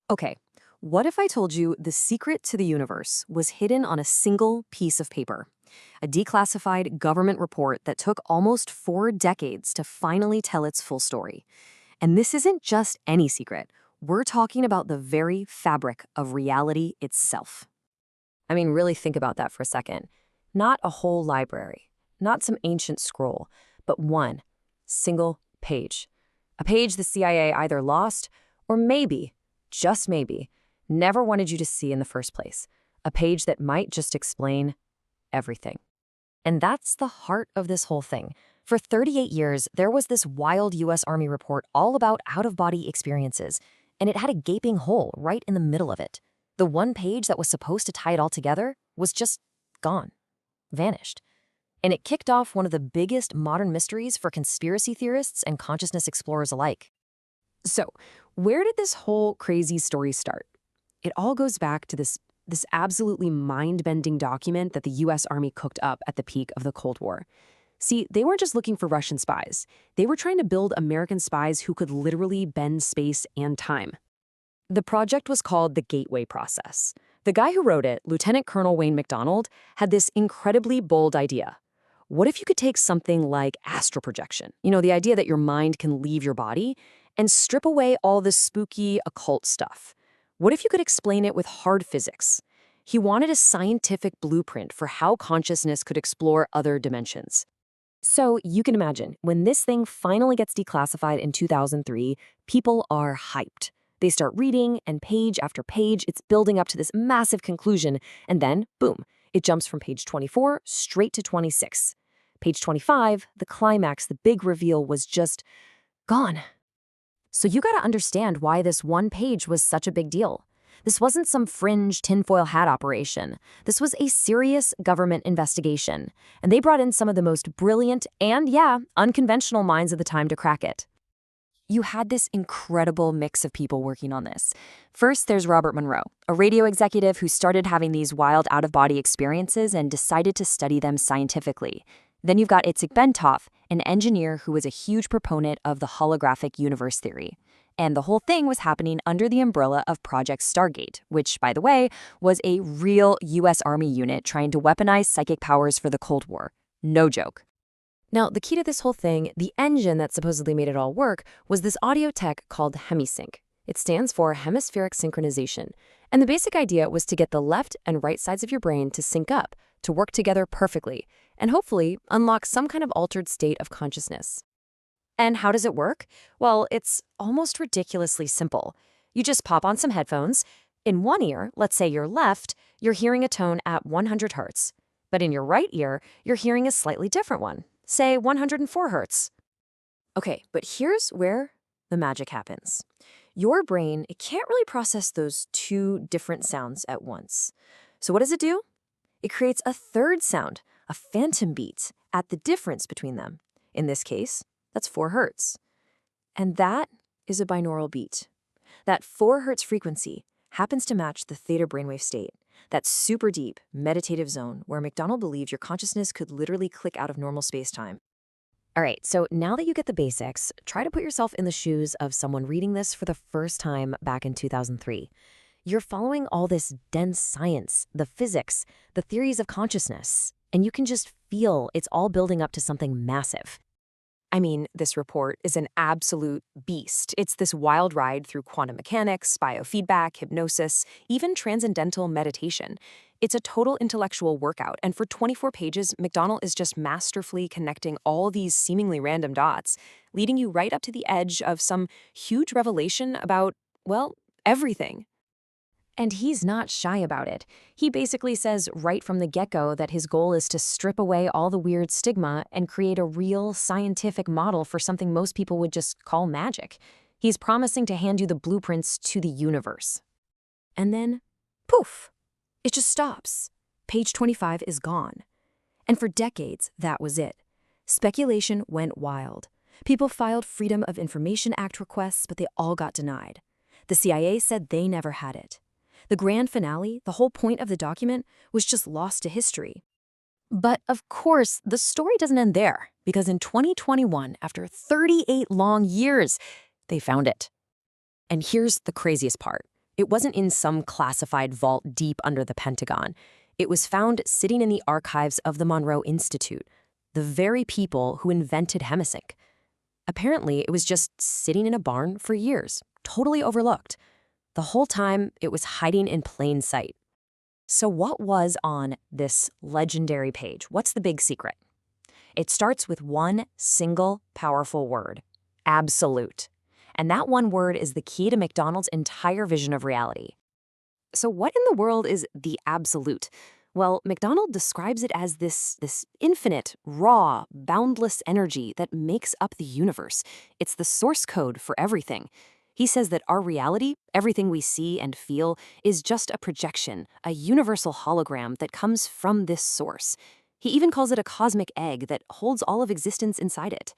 Okay, what if I told you the secret to the universe was hidden on a single piece of paper? A declassified government report that took almost 4 decades to finally tell its full story. And this isn't just any secret. We're talking about the very fabric of reality itself. I mean, really think about that for a second. Not a whole library, not some ancient scroll, but one single page. A page the CIA either lost or maybe, just maybe, never wanted you to see in the first place. A page that might just explain everything. And that's the heart of this whole thing. For 38 years, there was this wild US Army report all about out-of-body experiences, and it had a gaping hole right in the middle of it. The one page that was supposed to tie it all together was just gone, vanished. And it kicked off one of the biggest modern mysteries for conspiracy theorists and consciousness explorers alike. So, where did this whole crazy story start? It all goes back to this absolutely mind-bending document that the US Army cooked up at the peak of the Cold War. See, they weren't just looking for Russian spies. They were trying to build American spies who could literally bend space and time. The project was called the Gateway Process. The guy who wrote it, Lieutenant Colonel Wayne McDonald, had this incredibly bold idea. What if you could take something like astral projection, the idea that your mind can leave your body, and strip away all this spooky occult stuff? What if you could explain it with hard physics? He wanted a scientific blueprint for how consciousness could explore other dimensions. So you can imagine, when this thing finally gets declassified in 2003, people are hyped. They start reading, and page after page, it's building up to this massive conclusion, and then, boom, it jumps from page 24 straight to 26. Page 25, the climax, the big reveal, was just gone. So you gotta understand why this one page was such a big deal. This wasn't some fringe tinfoil hat operation. This was a serious government investigation, and they brought in some of the most brilliant and, unconventional minds of the time to crack it. You had this incredible mix of people working on this. First, there's Robert Monroe, a radio executive who started having these wild out-of-body experiences and decided to study them scientifically. Then you've got Itzhak Bentov, an engineer who was a huge proponent of the holographic universe theory. And the whole thing was happening under the umbrella of Project Stargate, which, by the way, was a real US Army unit trying to weaponize psychic powers for the Cold War. No joke. Now, the key to this whole thing, the engine that supposedly made it all work, was this audio tech called hemisync. It stands for hemispheric synchronization. And the basic idea was to get the left and right sides of your brain to sync up, to work together perfectly, and hopefully unlock some kind of altered state of consciousness. And how does it work? Well, it's almost ridiculously simple. You just pop on some headphones. In one ear, let's say your left, you're hearing a tone at 100 hertz. But in your right ear, you're hearing a slightly different one, say 104 hertz. Okay, but here's where the magic happens. Your brain, it can't really process those two different sounds at once. So what does it do? It creates a third sound, a phantom beat, at the difference between them. In this case, that's 4 hertz. And that is a binaural beat. That 4 hertz frequency happens to match the theta brainwave state, that super deep, meditative zone where McDonald believed your consciousness could literally click out of normal space-time. All right, so now that you get the basics, try to put yourself in the shoes of someone reading this for the first time back in 2003. You're following all this dense science, the physics, the theories of consciousness, and you can just feel it's all building up to something massive. I mean, this report is an absolute beast. It's this wild ride through quantum mechanics, biofeedback, hypnosis, even transcendental meditation. It's a total intellectual workout, and for 24 pages, McDonald is just masterfully connecting all these seemingly random dots, leading you right up to the edge of some huge revelation about, well, everything. And he's not shy about it. He basically says right from the get-go that his goal is to strip away all the weird stigma and create a real scientific model for something most people would just call magic. He's promising to hand you the blueprints to the universe. And then, poof, it just stops. Page 25 is gone. And for decades, that was it. Speculation went wild. People filed Freedom of Information Act requests, but they all got denied. The CIA said they never had it. The grand finale, the whole point of the document, was just lost to history. But of course, the story doesn't end there, because in 2021, after 38 long years, they found it. And here's the craziest part. It wasn't in some classified vault deep under the Pentagon. It was found sitting in the archives of the Monroe Institute, the very people who invented hemisync. Apparently, it was just sitting in a barn for years, totally overlooked. The whole time, it was hiding in plain sight. So what was on this legendary page? What's the big secret? It starts with one single powerful word: absolute. And that one word is the key to McDonald's entire vision of reality. So what in the world is the absolute? Well, McDonald describes it as this infinite, raw, boundless energy that makes up the universe. It's the source code for everything. He says that our reality, everything we see and feel, is just a projection, a universal hologram that comes from this source. He even calls it a cosmic egg that holds all of existence inside it.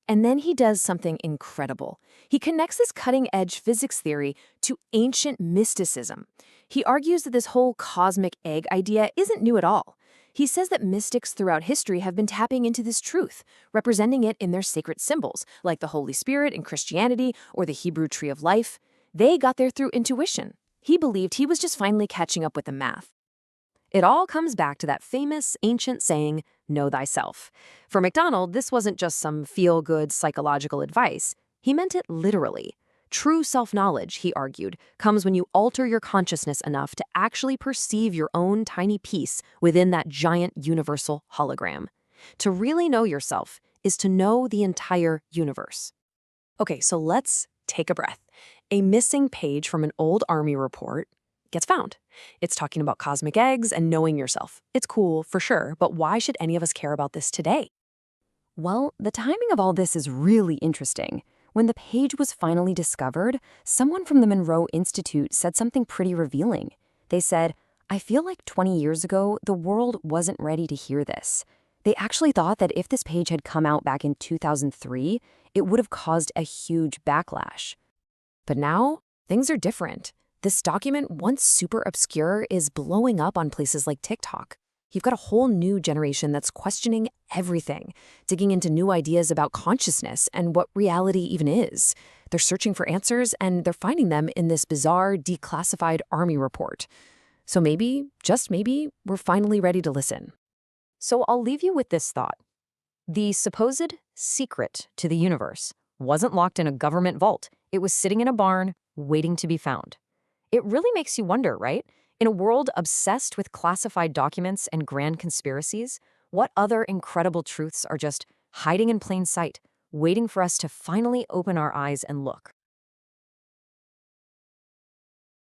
And then he does something incredible. He connects this cutting-edge physics theory to ancient mysticism. He argues that this whole cosmic egg idea isn't new at all. He says that mystics throughout history have been tapping into this truth, representing it in their sacred symbols, like the Holy Spirit in Christianity or the Hebrew Tree of Life. They got there through intuition. He believed he was just finally catching up with the math. It all comes back to that famous ancient saying, know thyself. For MacDonald, this wasn't just some feel-good psychological advice. He meant it literally. True self-knowledge, he argued, comes when you alter your consciousness enough to actually perceive your own tiny piece within that giant universal hologram. To really know yourself is to know the entire universe. Okay, so let's take a breath. A missing page from an old Army report gets found. It's talking about cosmic eggs and knowing yourself. It's cool, for sure, but why should any of us care about this today? Well, the timing of all this is really interesting. When the page was finally discovered, someone from the Monroe Institute said something pretty revealing. They said, I feel like 20 years ago, the world wasn't ready to hear this. They actually thought that if this page had come out back in 2003, it would have caused a huge backlash. But now, things are different. This document, once super obscure, is blowing up on places like TikTok. You've got a whole new generation that's questioning everything, digging into new ideas about consciousness and what reality even is. They're searching for answers, and they're finding them in this bizarre, declassified Army report. So maybe, just maybe, we're finally ready to listen. So I'll leave you with this thought. The supposed secret to the universe wasn't locked in a government vault. It was sitting in a barn, waiting to be found. It really makes you wonder, right? In a world obsessed with classified documents and grand conspiracies, what other incredible truths are just hiding in plain sight, waiting for us to finally open our eyes and look?